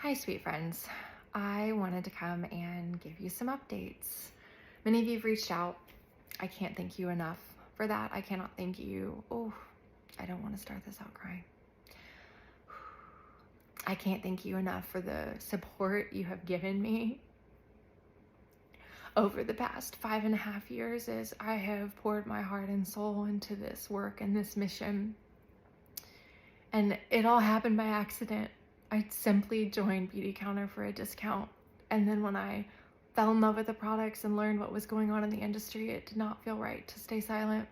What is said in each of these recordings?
Hi, sweet friends. I wanted to come and give you some updates. Many of you have reached out. I can't thank you enough for that. I cannot thank you. Oh, I don't want to start this out crying. I can't thank you enough for the support you have given me over the past 5.5 years as I have poured my heart and soul into this work and this mission. And it all happened by accident. I simply joined Beautycounter for a discount. And then when I fell in love with the products and learned what was going on in the industry, it did not feel right to stay silent.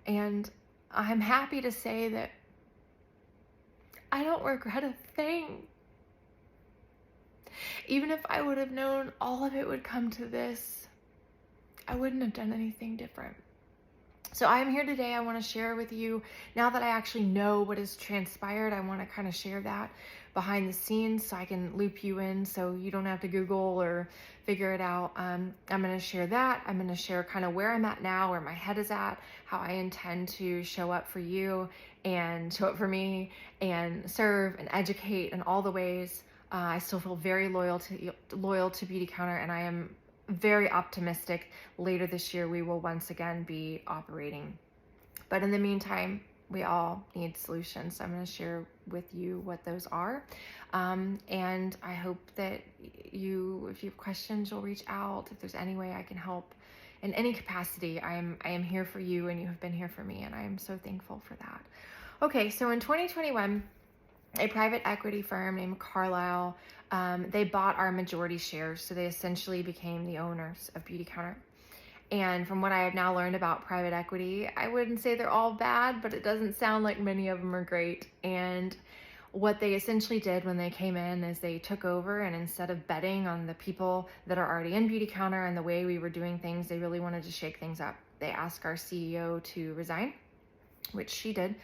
And I'm happy to say that I don't regret a thing. Even if I would have known all of it would come to this, I wouldn't have done anything different. So I'm here today. I want to share with you, now that I actually know what has transpired, I want to kind of share that behind the scenes so I can loop you in so you don't have to Google or figure it out. I'm going to share that. I'm going to share kind of where I'm at now, where my head is at, how I intend to show up for you and show up for me and serve and educate in all the ways. I still feel very loyal to Beautycounter, and I am very optimistic later this year we will once again be operating. But in the meantime, we all need solutions. I'm going to share with you what those are. And I hope that you, if you have questions, you'll reach out. If there's any way I can help in any capacity, I am here for you, and you have been here for me, and I am so thankful for that. Okay, so in 2021, a private equity firm named Carlyle, they bought our majority shares, so they essentially became the owners of Beautycounter. And from what I have now learned about private equity, I wouldn't say they're all bad, but it doesn't sound like many of them are great. And what they essentially did when they came in is they took over, and instead of betting on the people that are already in Beautycounter and the way we were doing things, they really wanted to shake things up. They asked our CEO to resign, which she did.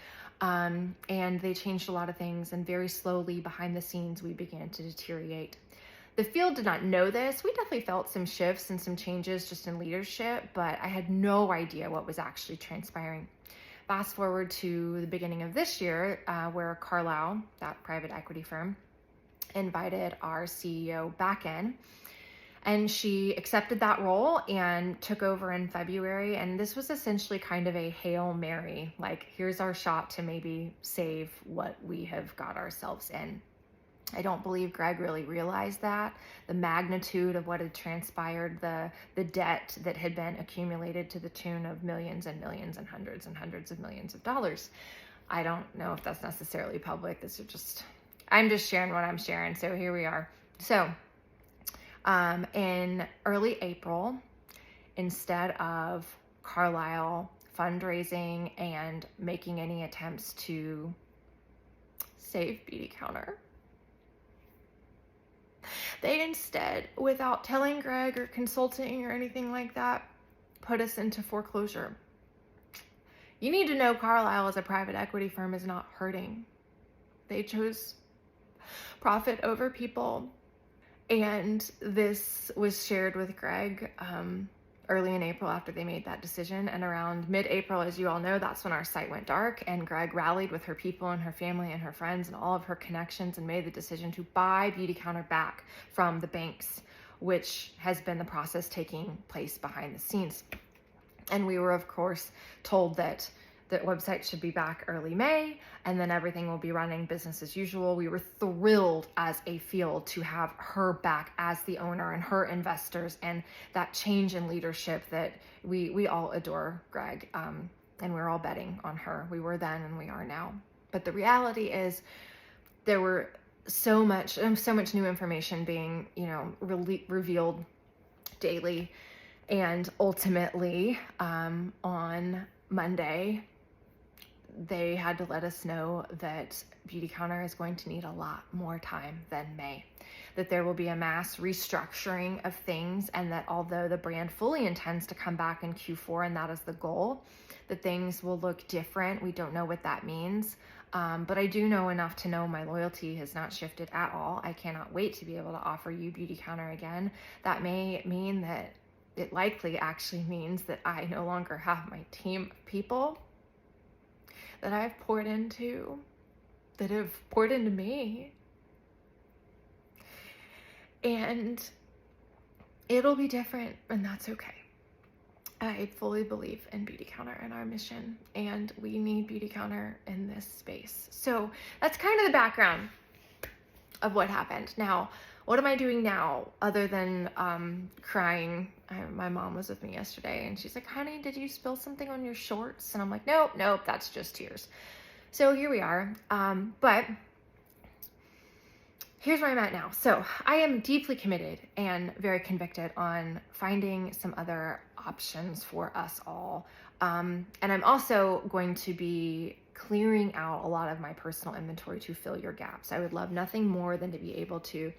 And they changed a lot of things, and very slowly behind the scenes, we began to deteriorate. The field did not know this. We definitely felt some shifts and some changes just in leadership, but I had no idea what was actually transpiring. Fast forward to the beginning of this year, where Carlyle, that private equity firm, invited our CEO back in. And she accepted that role and took over in February. And this was essentially kind of a Hail Mary, like, here's our shot to maybe save what we have got ourselves in. I don't believe Greg really realized that, the magnitude of what had transpired, the debt that had been accumulated to the tune of millions and millions and hundreds of millions of dollars. I don't know if that's necessarily public. I'm just sharing what I'm sharing. So here we are. So in early April, instead of Carlyle fundraising and making any attempts to save Beautycounter, they instead, without telling Greg or consulting or anything like that, put us into foreclosure. You need to know Carlyle as a private equity firm is not hurting. They chose profit over people. And this was shared with Greg early in April after they made that decision. And around mid-April, as you all know, that's when our site went dark, and Greg rallied with her people and her family and her friends and all of her connections and made the decision to buy Beautycounter back from the banks, which has been the process taking place behind the scenes. And we were, of course, told that the website should be back early May, and then everything will be running business as usual. We were thrilled as a field to have her back as the owner and her investors, and that change in leadership that we all adore Greg, and we're all betting on her. We were then and we are now. But the reality is there were so much new information being, revealed daily. And ultimately, on Monday, they had to let us know that Beautycounter is going to need a lot more time than May, that there will be a mass restructuring of things, and that although the brand fully intends to come back in Q4, and that is the goal, that things will look different. We don't know what that means, but I do know enough to know my loyalty has not shifted at all. I cannot wait to be able to offer you Beautycounter again. That may mean that it likely actually means that I no longer have my team of people that I've poured into, that have poured into me, and it'll be different, and that's okay. I fully believe in Beautycounter and our mission, and we need Beautycounter in this space. So that's kind of the background of what happened. Now, what am I doing now other than crying? My mom was with me yesterday, and she's like, honey, did you spill something on your shorts? And I'm like, nope, that's just tears. So here we are. But here's where I'm at now. So I am deeply committed and very convicted on finding some other options for us all. And I'm also going to be clearing out a lot of my personal inventory to fill your gaps. I would love nothing more than to be able to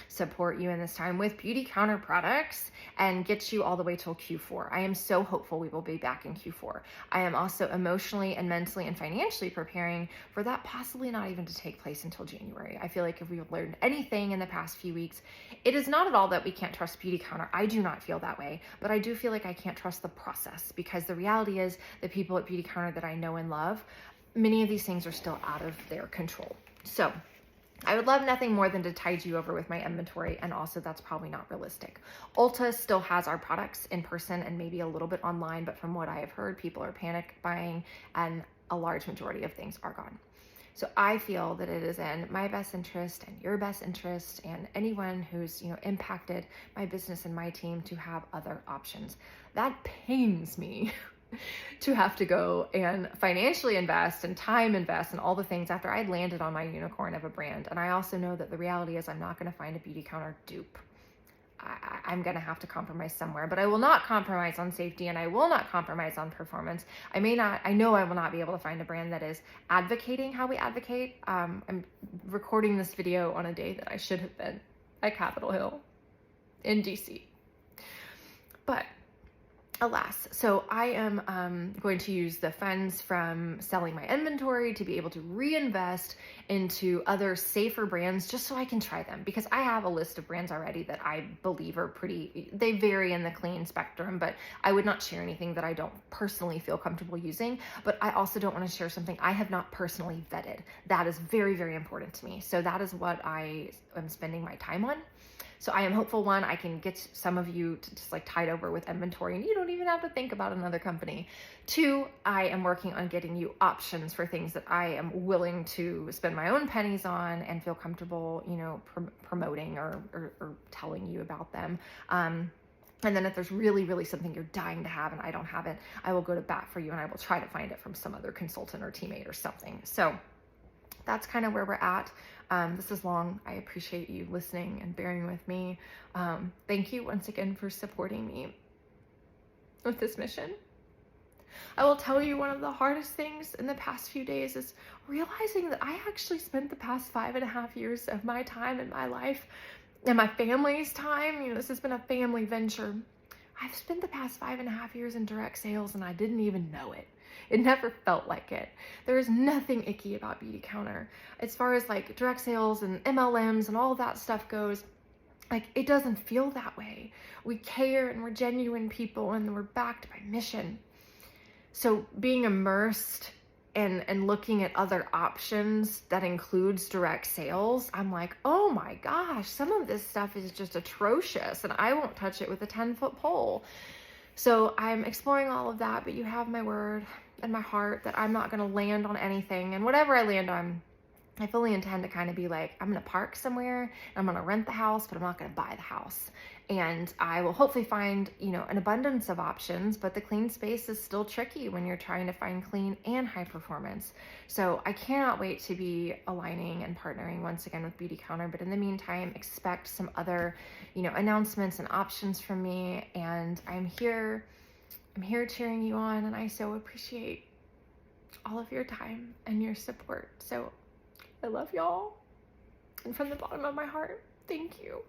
support you in this time with Beautycounter products and get you all the way till Q4. I am so hopeful we will be back in Q4. I am also emotionally and mentally and financially preparing for that possibly not even to take place until January. I feel like if we've learned anything in the past few weeks, it is not at all that we can't trust Beautycounter. I do not feel that way, but I do feel like I can't trust the process, because the reality is the people at Beautycounter that I know and love, many of these things are still out of their control. So I would love nothing more than to tide you over with my inventory, and also that's probably not realistic. Ulta still has our products in person and maybe a little bit online, but from what I have heard, people are panic buying and a large majority of things are gone. So I feel that it is in my best interest and your best interest and anyone who's, impacted my business and my team to have other options. That pains me to have to go and financially invest and time invest and all the things after I'd landed on my unicorn of a brand. And I also know that the reality is I'm not going to find a Beautycounter dupe. I'm going to have to compromise somewhere, but I will not compromise on safety, and I will not compromise on performance. I know I will not be able to find a brand that is advocating how we advocate. I'm recording this video on a day that I should have been at Capitol Hill in DC. But alas, so I am going to use the funds from selling my inventory to be able to reinvest into other safer brands just so I can try them, because I have a list of brands already that I believe are they vary in the clean spectrum, but I would not share anything that I don't personally feel comfortable using. But I also don't want to share something I have not personally vetted. That is very, very important to me. So that is what I am spending my time on. So I am hopeful, one, I can get some of you to just tide over with inventory and you don't even have to think about another company. Two, I am working on getting you options for things that I am willing to spend my own pennies on and feel comfortable, promoting or telling you about them. And then if there's really, really something you're dying to have and I don't have it, I will go to bat for you and I will try to find it from some other consultant or teammate or something. So that's kind of where we're at. This is long. I appreciate you listening and bearing with me. Thank you once again for supporting me with this mission. I will tell you, one of the hardest things in the past few days is realizing that I actually spent the past 5.5 years of my time in my life and my family's time. This has been a family venture. I've spent the past 5.5 years in direct sales and I didn't even know it. It never felt like it. There is nothing icky about Beautycounter. As far as direct sales and MLMs and all of that stuff goes, it doesn't feel that way. We care and we're genuine people and we're backed by mission. So being immersed and looking at other options that includes direct sales, I'm like, oh my gosh, some of this stuff is just atrocious and I won't touch it with a 10-foot pole. So I'm exploring all of that, but you have my word and my heart that I'm not going to land on anything. And whatever I land on, I fully intend to kind of be I'm going to park somewhere and I'm going to rent the house, but I'm not going to buy the house. And I will hopefully find, an abundance of options, but the clean space is still tricky when you're trying to find clean and high performance. So I cannot wait to be aligning and partnering once again with Beautycounter. But in the meantime, expect some other, announcements and options from me. And I'm here cheering you on. And I so appreciate all of your time and your support. So I love y'all. And from the bottom of my heart, thank you.